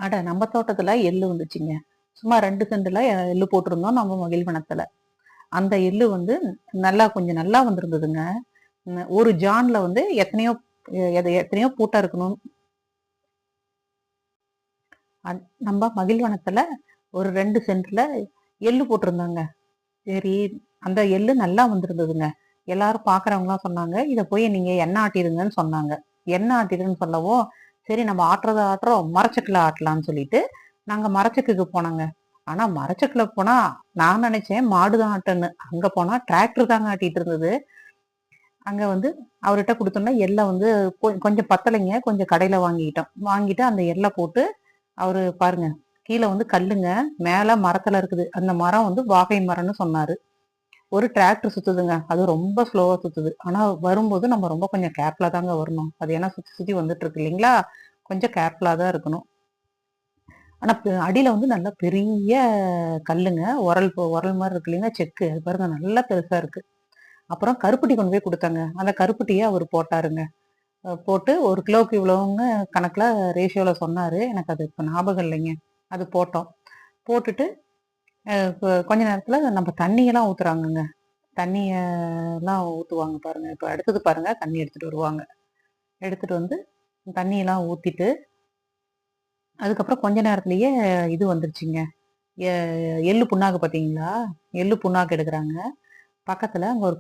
அட நம்ம தோட்டத்துல எள்ளு வந்துச்சுங்க. சும்மா 2 சென்டுல எள்ளு போட்டிருந்தோம் நம்ம மகிழ்வனத்துல. அந்த எள்ளு வந்து நல்லா கொஞ்சம் நல்லா வந்திருந்ததுங்க. ஒரு ஜான்ல வந்து எத்தனையோ பூட்டா இருக்கணும். நம்ம மகிழ்வனத்துல ஒரு 2 சென்ட்ல எள்ளு போட்டிருந்தோங்க. சரி, அந்த எள்ளு நல்லா வந்திருந்ததுங்க. எல்லாரும் பார்க்குறவங்கலாம் சொன்னாங்க, "இத போய் நீங்க எண்ணெய் ஆட்டிருங்கன்னு" சொன்னாங்க. எண்ணெய் ஆட்டிருன்னு சொல்லவும், சரி நம்ம ஆட்டுறத ஆட்டுறோம், மரச்செக்குல ஆட்டலான்னு சொல்லிட்டு, நாங்க மரச்செக்குக்கு போனோங்க. ஆனா மரச்செக்குல போனா, நான் நெனச்சேன் மாடு தான் ஆட்டுன்னு. அங்க போனா டிராக்டர் தாங்க ஆட்டிட்டு இருந்தது. அங்க வந்து அவர்ட்ட குடுத்தோனே எள்ள வந்து கொஞ்சம் பத்தலைங்க. கொஞ்சம் கடையில வாங்கிக்கிட்டோம். வாங்கிட்டு அந்த எள்ள போட்டு அவரு பாருங்க, கீழ வந்து கல்லுங்க, மேல மரத்துல இருக்குது. அந்த மரம் வந்து வாகை மரம்னு சொன்னாரு. ஒரு டிராக்டர் சுத்துதுங்க. அது ரொம்ப ஸ்லோவா சுத்துது. ஆனா வரும்போது நம்ம ரொம்ப கொஞ்சம் கேர்ஃபுல்லா தாங்க வரணும். அது ஏன்னா சுத்தி சுத்தி வந்துட்டு இருக்கு இல்லைங்களா? கொஞ்சம் கேர்ஃபுல்லா தான் இருக்கணும். ஆனா அடியில வந்து நல்லா பெரிய கல்லுங்க. உரல் மாரி இருக்கு இல்லைங்களா? செக்கு. அது பாருங்க நல்லா பெருசா இருக்கு. அப்புறம் கருப்பட்டி கொண்டு போய் குடுத்தேங்க. அந்த கருப்பட்டிய அவரு போட்டாருங்க. போட்டு 1 கிலோவுக்கு இவ்வளோன்னு கணக்குல ரேஷியோல சொன்னாரு. எனக்கு அது இப்ப ஞாபகம் இல்லைங்க. அது போட்டோம். போட்டுட்டு கொஞ்ச நேரத்துல நம்ம தண்ணியெல்லாம் ஊத்துறாங்கங்க. தண்ணியெல்லாம் ஊத்துவாங்க பாருங்க. இப்ப அடுத்தது பாருங்க, தண்ணி எடுத்துட்டு வருவாங்க. எடுத்துட்டு வந்து தண்ணியெல்லாம் ஊத்திட்டு, அதுக்கப்புறம் கொஞ்ச நேரத்திலேயே இது வந்துருச்சுங்க. எ எள்ளு புண்ணாக்கு பார்த்தீங்களா? எள்ளு புண்ணாக்கு எடுக்குறாங்க. பக்கத்துல அங்க ஒரு